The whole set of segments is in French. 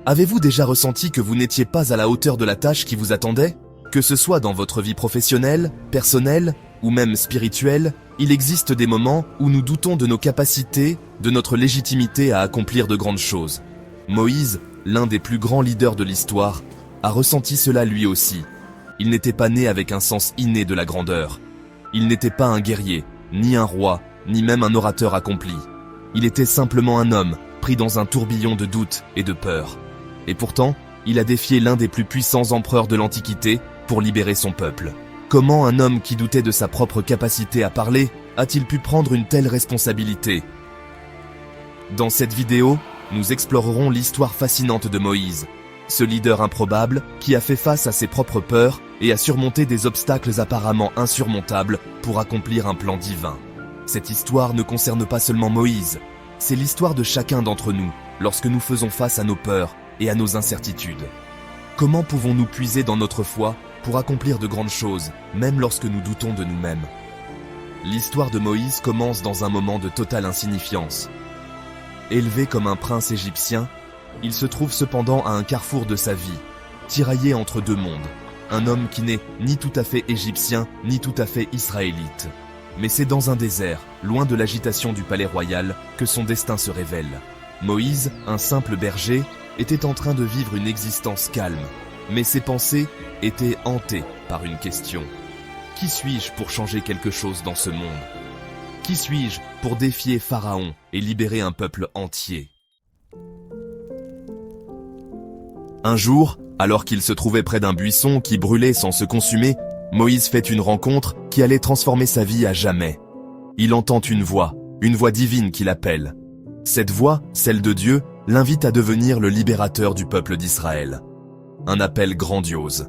Avez-vous déjà ressenti que vous n'étiez pas à la hauteur de la tâche qui vous attendait? Que ce soit dans votre vie professionnelle, personnelle ou même spirituelle, il existe des moments où nous doutons de nos capacités, de notre légitimité à accomplir de grandes choses. Moïse, l'un des plus grands leaders de l'histoire, a ressenti cela lui aussi. Il n'était pas né avec un sens inné de la grandeur. Il n'était pas un guerrier, ni un roi, ni même un orateur accompli. Il était simplement un homme, pris dans un tourbillon de doutes et de peur. Et pourtant, il a défié l'un des plus puissants empereurs de l'Antiquité pour libérer son peuple. Comment un homme qui doutait de sa propre capacité à parler a-t-il pu prendre une telle responsabilité? Dans cette vidéo, nous explorerons l'histoire fascinante de Moïse, ce leader improbable qui a fait face à ses propres peurs et a surmonté des obstacles apparemment insurmontables pour accomplir un plan divin. Cette histoire ne concerne pas seulement Moïse, c'est l'histoire de chacun d'entre nous lorsque nous faisons face à nos peurs et à nos incertitudes. Comment pouvons-nous puiser dans notre foi pour accomplir de grandes choses, même lorsque nous doutons de nous-mêmes? L'histoire de Moïse commence dans un moment de totale insignifiance. Élevé comme un prince égyptien, il se trouve cependant à un carrefour de sa vie, tiraillé entre deux mondes. Un homme qui n'est ni tout à fait égyptien, ni tout à fait israélite. Mais c'est dans un désert, loin de l'agitation du palais royal, que son destin se révèle. Moïse, un simple berger, était en train de vivre une existence calme, mais ses pensées étaient hantées par une question. Qui suis-je pour changer quelque chose dans ce monde? Qui suis-je pour défier Pharaon et libérer un peuple entier? Un jour, alors qu'il se trouvait près d'un buisson qui brûlait sans se consumer, Moïse fait une rencontre qui allait transformer sa vie à jamais. Il entend une voix divine qui l'appelle. Cette voix, celle de Dieu, l'invite à devenir le libérateur du peuple d'Israël. Un appel grandiose.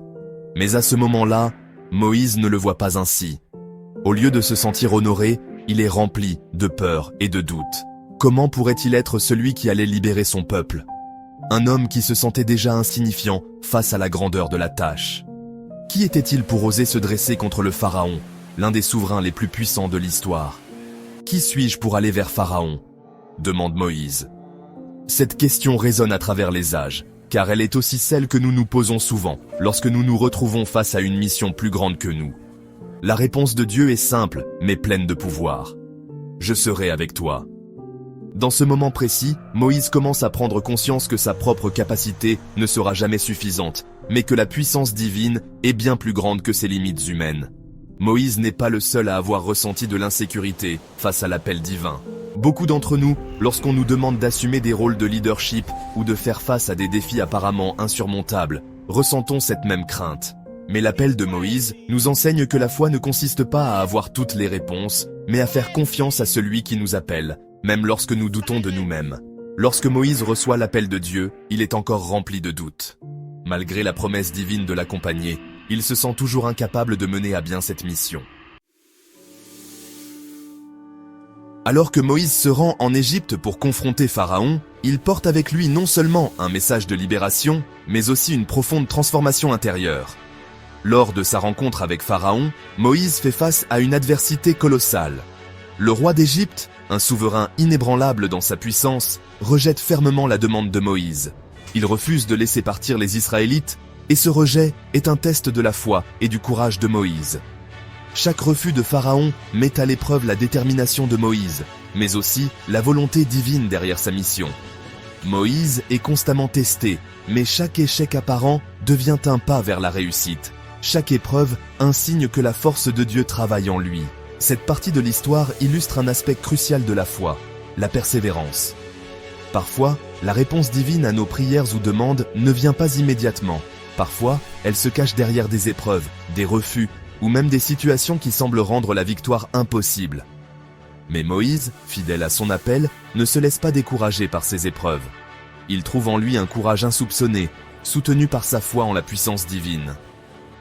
Mais à ce moment-là, Moïse ne le voit pas ainsi. Au lieu de se sentir honoré, il est rempli de peur et de doute. Comment pourrait-il être celui qui allait libérer son peuple? Un homme qui se sentait déjà insignifiant face à la grandeur de la tâche. Qui était-il pour oser se dresser contre le Pharaon, l'un des souverains les plus puissants de l'histoire? Qui suis-je pour aller vers Pharaon? Demande Moïse. Cette question résonne à travers les âges, car elle est aussi celle que nous nous posons souvent lorsque nous nous retrouvons face à une mission plus grande que nous. La réponse de Dieu est simple, mais pleine de pouvoir. Je serai avec toi. Dans ce moment précis, Moïse commence à prendre conscience que sa propre capacité ne sera jamais suffisante, mais que la puissance divine est bien plus grande que ses limites humaines. Moïse n'est pas le seul à avoir ressenti de l'insécurité face à l'appel divin. Beaucoup d'entre nous, lorsqu'on nous demande d'assumer des rôles de leadership ou de faire face à des défis apparemment insurmontables, ressentons cette même crainte. Mais l'appel de Moïse nous enseigne que la foi ne consiste pas à avoir toutes les réponses, mais à faire confiance à celui qui nous appelle, même lorsque nous doutons de nous-mêmes. Lorsque Moïse reçoit l'appel de Dieu, il est encore rempli de doutes. Malgré la promesse divine de l'accompagner, il se sent toujours incapable de mener à bien cette mission. Alors que Moïse se rend en Égypte pour confronter Pharaon, il porte avec lui non seulement un message de libération, mais aussi une profonde transformation intérieure. Lors de sa rencontre avec Pharaon, Moïse fait face à une adversité colossale. Le roi d'Égypte, un souverain inébranlable dans sa puissance, rejette fermement la demande de Moïse. Il refuse de laisser partir les Israélites, et ce rejet est un test de la foi et du courage de Moïse. Chaque refus de Pharaon met à l'épreuve la détermination de Moïse, mais aussi la volonté divine derrière sa mission. Moïse est constamment testé, mais chaque échec apparent devient un pas vers la réussite. Chaque épreuve, un signe que la force de Dieu travaille en lui. Cette partie de l'histoire illustre un aspect crucial de la foi, la persévérance. Parfois, la réponse divine à nos prières ou demandes ne vient pas immédiatement. Parfois, elle se cache derrière des épreuves, des refus, ou même des situations qui semblent rendre la victoire impossible. Mais Moïse, fidèle à son appel, ne se laisse pas décourager par ces épreuves. Il trouve en lui un courage insoupçonné, soutenu par sa foi en la puissance divine.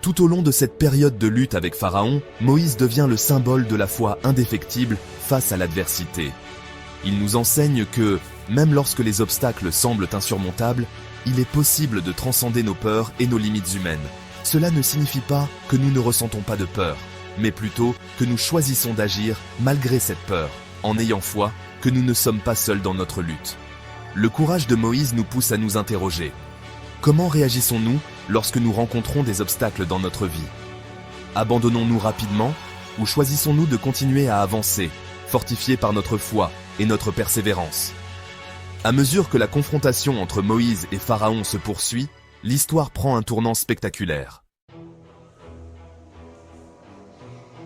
Tout au long de cette période de lutte avec Pharaon, Moïse devient le symbole de la foi indéfectible face à l'adversité. Il nous enseigne que, même lorsque les obstacles semblent insurmontables, il est possible de transcender nos peurs et nos limites humaines. Cela ne signifie pas que nous ne ressentons pas de peur, mais plutôt que nous choisissons d'agir malgré cette peur, en ayant foi que nous ne sommes pas seuls dans notre lutte. Le courage de Moïse nous pousse à nous interroger. Comment réagissons-nous lorsque nous rencontrons des obstacles dans notre vie? Abandonnons-nous rapidement ou choisissons-nous de continuer à avancer, fortifiés par notre foi et notre persévérance? À mesure que la confrontation entre Moïse et Pharaon se poursuit, l'histoire prend un tournant spectaculaire.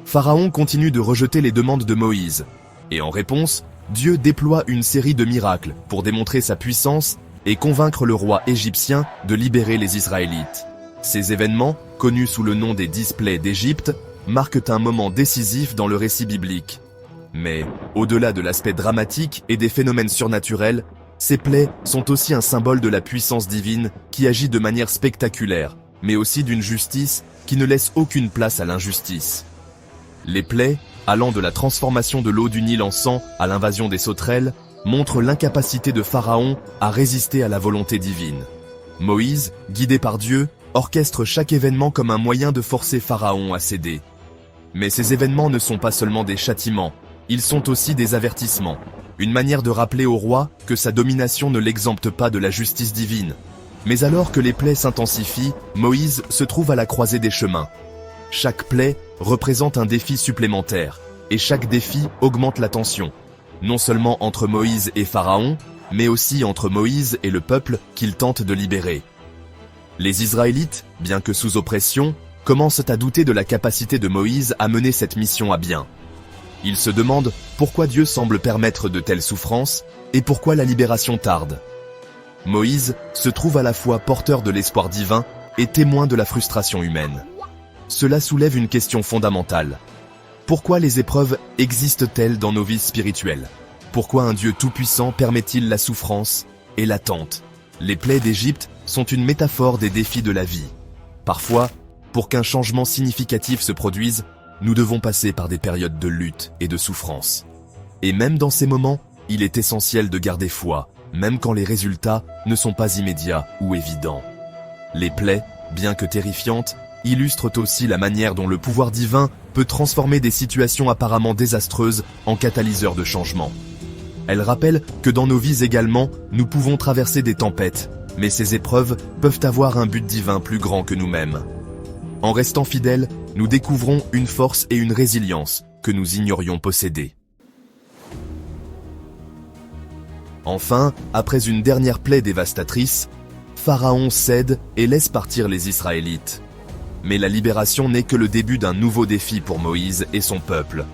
Pharaon continue de rejeter les demandes de Moïse, et en réponse, Dieu déploie une série de miracles pour démontrer sa puissance et convaincre le roi égyptien de libérer les Israélites. Ces événements, connus sous le nom des 10 plaies d'Égypte, marquent un moment décisif dans le récit biblique. Mais, au-delà de l'aspect dramatique et des phénomènes surnaturels, ces plaies sont aussi un symbole de la puissance divine qui agit de manière spectaculaire, mais aussi d'une justice qui ne laisse aucune place à l'injustice. Les plaies, allant de la transformation de l'eau du Nil en sang à l'invasion des sauterelles, montrent l'incapacité de Pharaon à résister à la volonté divine. Moïse, guidé par Dieu, orchestre chaque événement comme un moyen de forcer Pharaon à céder. Mais ces événements ne sont pas seulement des châtiments, ils sont aussi des avertissements, une manière de rappeler au roi que sa domination ne l'exempte pas de la justice divine. Mais alors que les plaies s'intensifient, Moïse se trouve à la croisée des chemins. Chaque plaie représente un défi supplémentaire, et chaque défi augmente la tension, non seulement entre Moïse et Pharaon, mais aussi entre Moïse et le peuple qu'il tente de libérer. Les Israélites, bien que sous oppression, commencent à douter de la capacité de Moïse à mener cette mission à bien. Ils se demandent pourquoi Dieu semble permettre de telles souffrances, et pourquoi la libération tarde. Moïse se trouve à la fois porteur de l'espoir divin et témoin de la frustration humaine. Cela soulève une question fondamentale. Pourquoi les épreuves existent-elles dans nos vies spirituelles? Pourquoi un Dieu tout-puissant permet-il la souffrance et l'attente? Les plaies d'Égypte sont une métaphore des défis de la vie. Parfois, pour qu'un changement significatif se produise, nous devons passer par des périodes de lutte et de souffrance. Et même dans ces moments, il est essentiel de garder foi, même quand les résultats ne sont pas immédiats ou évidents. Les plaies, bien que terrifiantes, illustrent aussi la manière dont le pouvoir divin peut transformer des situations apparemment désastreuses en catalyseurs de changement. Elles rappellent que dans nos vies également, nous pouvons traverser des tempêtes, mais ces épreuves peuvent avoir un but divin plus grand que nous-mêmes. En restant fidèles, nous découvrons une force et une résilience que nous ignorions posséder. Enfin, après une dernière plaie dévastatrice, Pharaon cède et laisse partir les Israélites. Mais la libération n'est que le début d'un nouveau défi pour Moïse et son peuple.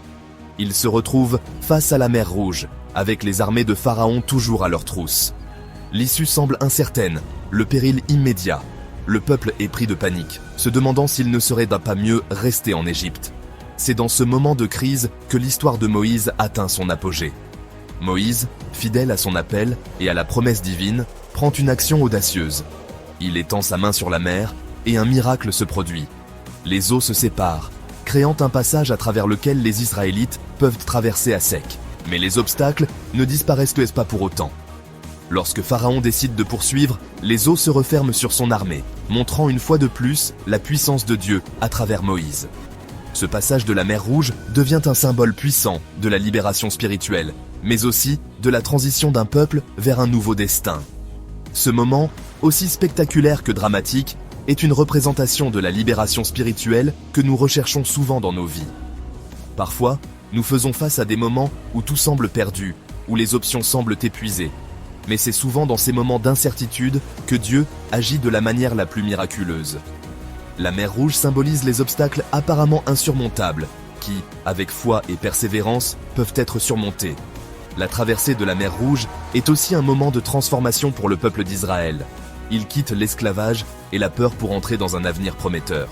Ils se retrouvent face à la mer Rouge, avec les armées de Pharaon toujours à leur trousse. L'issue semble incertaine, le péril immédiat. Le peuple est pris de panique, se demandant s'il ne serait pas mieux rester en Égypte. C'est dans ce moment de crise que l'histoire de Moïse atteint son apogée. Moïse, fidèle à son appel et à la promesse divine, prend une action audacieuse. Il étend sa main sur la mer, et un miracle se produit. Les eaux se séparent, créant un passage à travers lequel les Israélites peuvent traverser à sec. Mais les obstacles ne disparaissent pas pour autant. Lorsque Pharaon décide de poursuivre, les eaux se referment sur son armée, montrant une fois de plus la puissance de Dieu à travers Moïse. Ce passage de la mer Rouge devient un symbole puissant de la libération spirituelle, mais aussi de la transition d'un peuple vers un nouveau destin. Ce moment, aussi spectaculaire que dramatique, est une représentation de la libération spirituelle que nous recherchons souvent dans nos vies. Parfois, nous faisons face à des moments où tout semble perdu, où les options semblent épuisées. Mais c'est souvent dans ces moments d'incertitude que Dieu agit de la manière la plus miraculeuse. La mer Rouge symbolise les obstacles apparemment insurmontables, qui, avec foi et persévérance, peuvent être surmontés. La traversée de la mer Rouge est aussi un moment de transformation pour le peuple d'Israël. Il quitte l'esclavage et la peur pour entrer dans un avenir prometteur.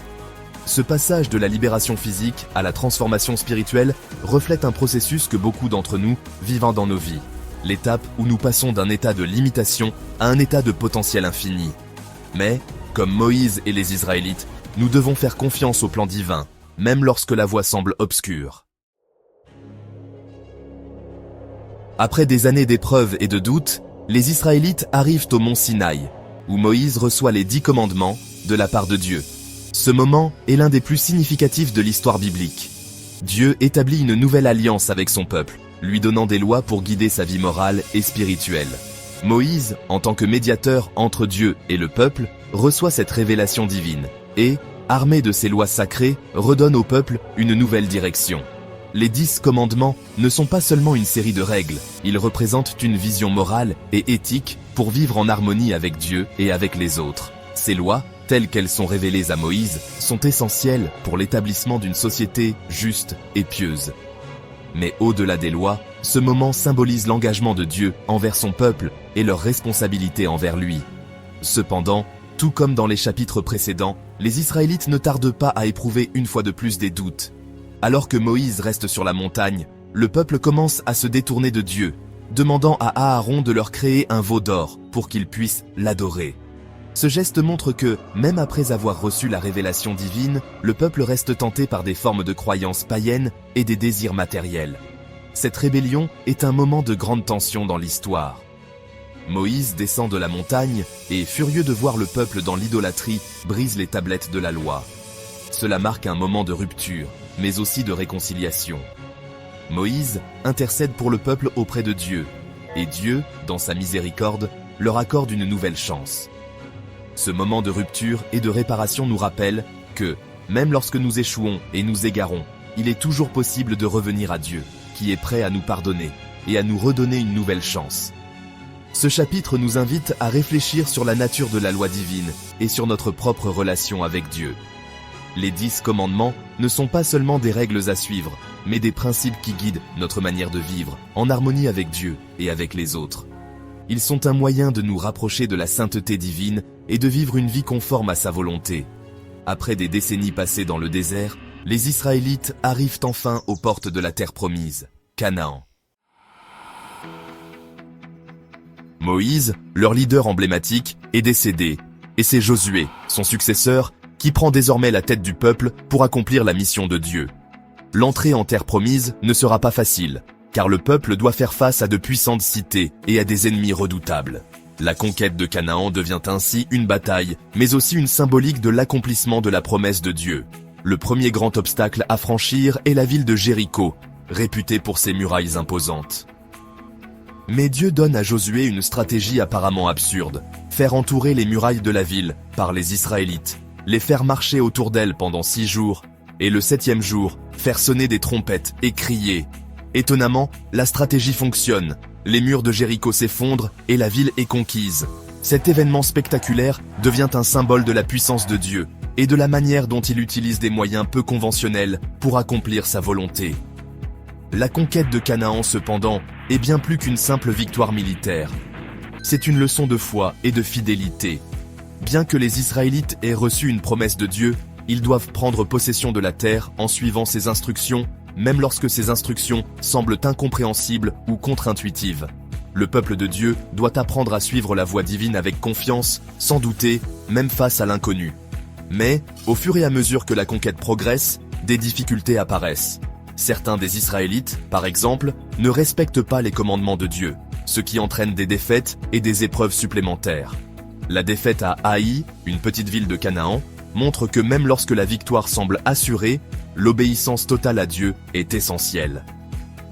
Ce passage de la libération physique à la transformation spirituelle reflète un processus que beaucoup d'entre nous vivent dans nos vies. L'étape où nous passons d'un état de limitation à un état de potentiel infini. Mais, comme Moïse et les Israélites, nous devons faire confiance au plan divin, même lorsque la voie semble obscure. Après des années d'épreuves et de doutes, les Israélites arrivent au mont Sinaï, où Moïse reçoit les 10 commandements de la part de Dieu. Ce moment est l'un des plus significatifs de l'histoire biblique. Dieu établit une nouvelle alliance avec son peuple, lui donnant des lois pour guider sa vie morale et spirituelle. Moïse, en tant que médiateur entre Dieu et le peuple, reçoit cette révélation divine et, armé de ces lois sacrées, redonne au peuple une nouvelle direction. Les 10 commandements ne sont pas seulement une série de règles, ils représentent une vision morale et éthique pour vivre en harmonie avec Dieu et avec les autres. Ces lois, telles qu'elles sont révélées à Moïse, sont essentielles pour l'établissement d'une société juste et pieuse. Mais au-delà des lois, ce moment symbolise l'engagement de Dieu envers son peuple et leur responsabilité envers lui. Cependant, tout comme dans les chapitres précédents, les Israélites ne tardent pas à éprouver une fois de plus des doutes. Alors que Moïse reste sur la montagne, le peuple commence à se détourner de Dieu, demandant à Aaron de leur créer un veau d'or pour qu'ils puissent l'adorer. Ce geste montre que, même après avoir reçu la révélation divine, le peuple reste tenté par des formes de croyances païennes et des désirs matériels. Cette rébellion est un moment de grande tension dans l'histoire. Moïse descend de la montagne et, furieux de voir le peuple dans l'idolâtrie, brise les tablettes de la loi. Cela marque un moment de rupture, mais aussi de réconciliation. Moïse intercède pour le peuple auprès de Dieu, et Dieu, dans sa miséricorde, leur accorde une nouvelle chance. Ce moment de rupture et de réparation nous rappelle que, même lorsque nous échouons et nous égarons, il est toujours possible de revenir à Dieu, qui est prêt à nous pardonner et à nous redonner une nouvelle chance. Ce chapitre nous invite à réfléchir sur la nature de la loi divine et sur notre propre relation avec Dieu. Les 10 commandements ne sont pas seulement des règles à suivre, mais des principes qui guident notre manière de vivre, en harmonie avec Dieu et avec les autres. Ils sont un moyen de nous rapprocher de la sainteté divine et de vivre une vie conforme à sa volonté. Après des décennies passées dans le désert, les Israélites arrivent enfin aux portes de la terre promise, Canaan. Moïse, leur leader emblématique, est décédé, et c'est Josué, son successeur, qui prend désormais la tête du peuple pour accomplir la mission de Dieu. L'entrée en terre promise ne sera pas facile, car le peuple doit faire face à de puissantes cités et à des ennemis redoutables. La conquête de Canaan devient ainsi une bataille, mais aussi une symbolique de l'accomplissement de la promesse de Dieu. Le premier grand obstacle à franchir est la ville de Jéricho, réputée pour ses murailles imposantes. Mais Dieu donne à Josué une stratégie apparemment absurde, faire entourer les murailles de la ville par les Israélites, les faire marcher autour d'elle pendant 6 jours, et le 7e jour, faire sonner des trompettes et crier. Étonnamment, la stratégie fonctionne, les murs de Jéricho s'effondrent et la ville est conquise. Cet événement spectaculaire devient un symbole de la puissance de Dieu et de la manière dont il utilise des moyens peu conventionnels pour accomplir sa volonté. La conquête de Canaan, cependant, est bien plus qu'une simple victoire militaire. C'est une leçon de foi et de fidélité. Bien que les Israélites aient reçu une promesse de Dieu, ils doivent prendre possession de la terre en suivant ses instructions, même lorsque ces instructions semblent incompréhensibles ou contre-intuitives. Le peuple de Dieu doit apprendre à suivre la voie divine avec confiance, sans douter, même face à l'inconnu. Mais, au fur et à mesure que la conquête progresse, des difficultés apparaissent. Certains des Israélites, par exemple, ne respectent pas les commandements de Dieu, ce qui entraîne des défaites et des épreuves supplémentaires. La défaite à Haï, une petite ville de Canaan, montre que même lorsque la victoire semble assurée, l'obéissance totale à Dieu est essentielle.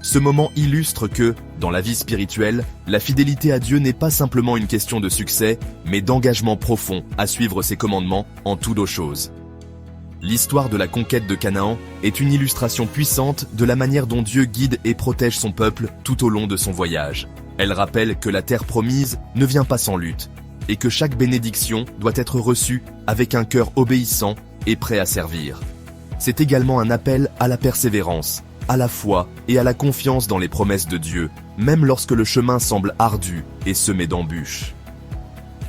Ce moment illustre que, dans la vie spirituelle, la fidélité à Dieu n'est pas simplement une question de succès, mais d'engagement profond à suivre ses commandements en toutes aux choses. L'histoire de la conquête de Canaan est une illustration puissante de la manière dont Dieu guide et protège son peuple tout au long de son voyage. Elle rappelle que la terre promise ne vient pas sans lutte, et que chaque bénédiction doit être reçue avec un cœur obéissant et prêt à servir. C'est également un appel à la persévérance, à la foi et à la confiance dans les promesses de Dieu, même lorsque le chemin semble ardu et semé d'embûches.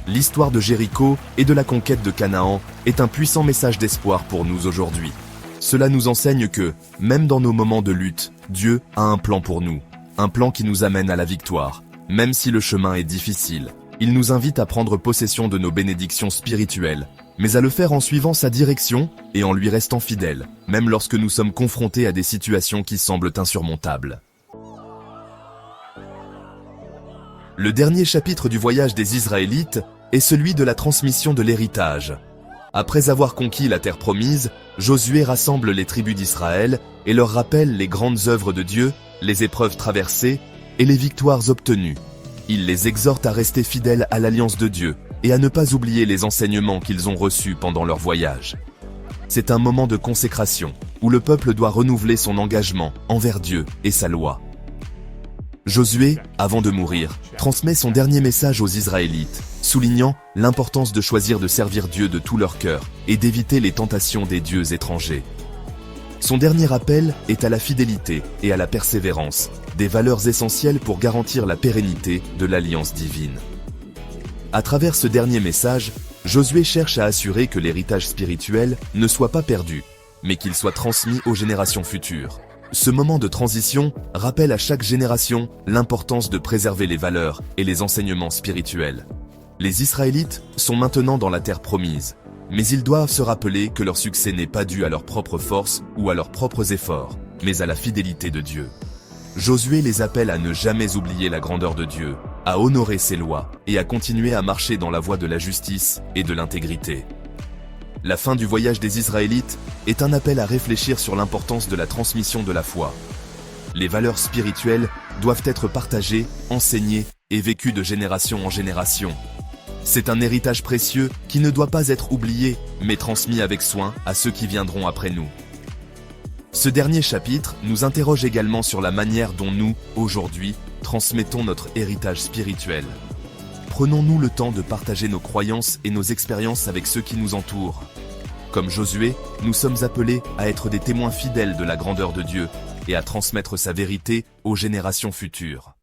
L'histoire de Jéricho et de la conquête de Canaan est un puissant message d'espoir pour nous aujourd'hui. Cela nous enseigne que, même dans nos moments de lutte, Dieu a un plan pour nous, un plan qui nous amène à la victoire, même si le chemin est difficile. Il nous invite à prendre possession de nos bénédictions spirituelles, mais à le faire en suivant sa direction et en lui restant fidèles, même lorsque nous sommes confrontés à des situations qui semblent insurmontables. Le dernier chapitre du voyage des Israélites est celui de la transmission de l'héritage. Après avoir conquis la terre promise, Josué rassemble les tribus d'Israël et leur rappelle les grandes œuvres de Dieu, les épreuves traversées et les victoires obtenues. Il les exhorte à rester fidèles à l'alliance de Dieu et à ne pas oublier les enseignements qu'ils ont reçus pendant leur voyage. C'est un moment de consécration, où le peuple doit renouveler son engagement envers Dieu et sa loi. Josué, avant de mourir, transmet son dernier message aux Israélites, soulignant l'importance de choisir de servir Dieu de tout leur cœur et d'éviter les tentations des dieux étrangers. Son dernier appel est à la fidélité et à la persévérance, des valeurs essentielles pour garantir la pérennité de l'alliance divine. À travers ce dernier message, Josué cherche à assurer que l'héritage spirituel ne soit pas perdu, mais qu'il soit transmis aux générations futures. Ce moment de transition rappelle à chaque génération l'importance de préserver les valeurs et les enseignements spirituels. Les Israélites sont maintenant dans la terre promise, mais ils doivent se rappeler que leur succès n'est pas dû à leur propre force ou à leurs propres efforts, mais à la fidélité de Dieu. Josué les appelle à ne jamais oublier la grandeur de Dieu, à honorer ses lois et à continuer à marcher dans la voie de la justice et de l'intégrité. La fin du voyage des Israélites est un appel à réfléchir sur l'importance de la transmission de la foi. Les valeurs spirituelles doivent être partagées, enseignées et vécues de génération en génération. C'est un héritage précieux qui ne doit pas être oublié, mais transmis avec soin à ceux qui viendront après nous. Ce dernier chapitre nous interroge également sur la manière dont nous, aujourd'hui, transmettons notre héritage spirituel. Prenons-nous le temps de partager nos croyances et nos expériences avec ceux qui nous entourent. Comme Josué, nous sommes appelés à être des témoins fidèles de la grandeur de Dieu et à transmettre sa vérité aux générations futures.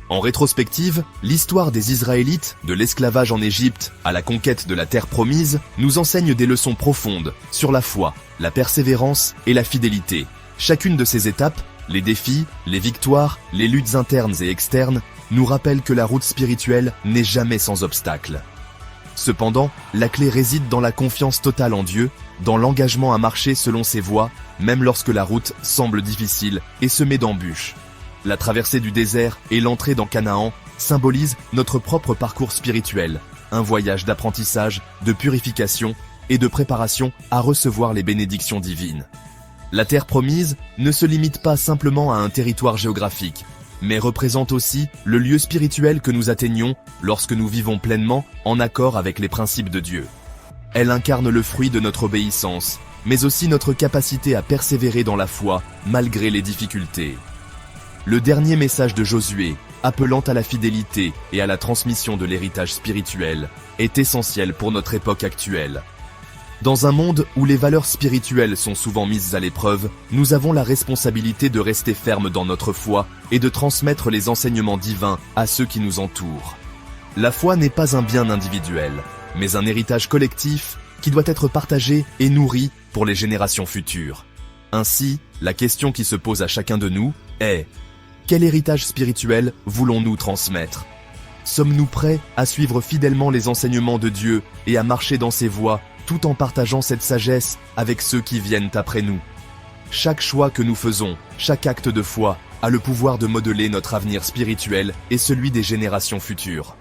En rétrospective, l'histoire des Israélites, de l'esclavage en Égypte à la conquête de la terre promise, nous enseigne des leçons profondes sur la foi, la persévérance et la fidélité. Chacune de ces étapes, les défis, les victoires, les luttes internes et externes, nous rappellent que la route spirituelle n'est jamais sans obstacle. Cependant, la clé réside dans la confiance totale en Dieu, dans l'engagement à marcher selon ses voies, même lorsque la route semble difficile et semée d'embûches. La traversée du désert et l'entrée dans Canaan symbolisent notre propre parcours spirituel, un voyage d'apprentissage, de purification et de préparation à recevoir les bénédictions divines. La terre promise ne se limite pas simplement à un territoire géographique, mais représente aussi le lieu spirituel que nous atteignons lorsque nous vivons pleinement en accord avec les principes de Dieu. Elle incarne le fruit de notre obéissance, mais aussi notre capacité à persévérer dans la foi malgré les difficultés. Le dernier message de Josué, appelant à la fidélité et à la transmission de l'héritage spirituel, est essentiel pour notre époque actuelle. Dans un monde où les valeurs spirituelles sont souvent mises à l'épreuve, nous avons la responsabilité de rester fermes dans notre foi et de transmettre les enseignements divins à ceux qui nous entourent. La foi n'est pas un bien individuel, mais un héritage collectif qui doit être partagé et nourri pour les générations futures. Ainsi, la question qui se pose à chacun de nous est: quel héritage spirituel voulons-nous transmettre? Sommes-nous prêts à suivre fidèlement les enseignements de Dieu et à marcher dans ses voies tout en partageant cette sagesse avec ceux qui viennent après nous? Chaque choix que nous faisons, chaque acte de foi, a le pouvoir de modeler notre avenir spirituel et celui des générations futures.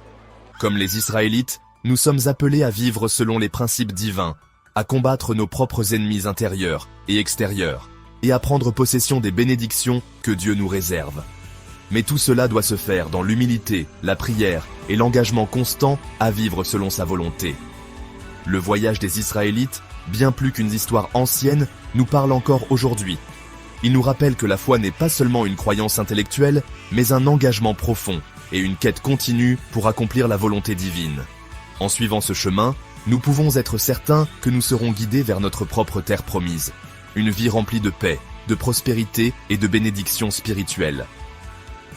Comme les Israélites, nous sommes appelés à vivre selon les principes divins, à combattre nos propres ennemis intérieurs et extérieurs, et à prendre possession des bénédictions que Dieu nous réserve. Mais tout cela doit se faire dans l'humilité, la prière et l'engagement constant à vivre selon sa volonté. Le voyage des Israélites, bien plus qu'une histoire ancienne, nous parle encore aujourd'hui. Il nous rappelle que la foi n'est pas seulement une croyance intellectuelle, mais un engagement profond et une quête continue pour accomplir la volonté divine. En suivant ce chemin, nous pouvons être certains que nous serons guidés vers notre propre terre promise. Une vie remplie de paix, de prospérité et de bénédictions spirituelles.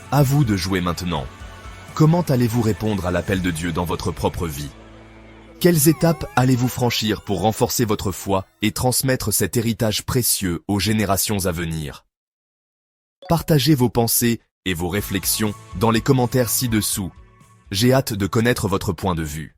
À vous de jouer maintenant. Comment allez-vous répondre à l'appel de Dieu dans votre propre vie? Quelles étapes allez-vous franchir pour renforcer votre foi et transmettre cet héritage précieux aux générations à venir? Partagez vos pensées et vos réflexions dans les commentaires ci-dessous. J'ai hâte de connaître votre point de vue.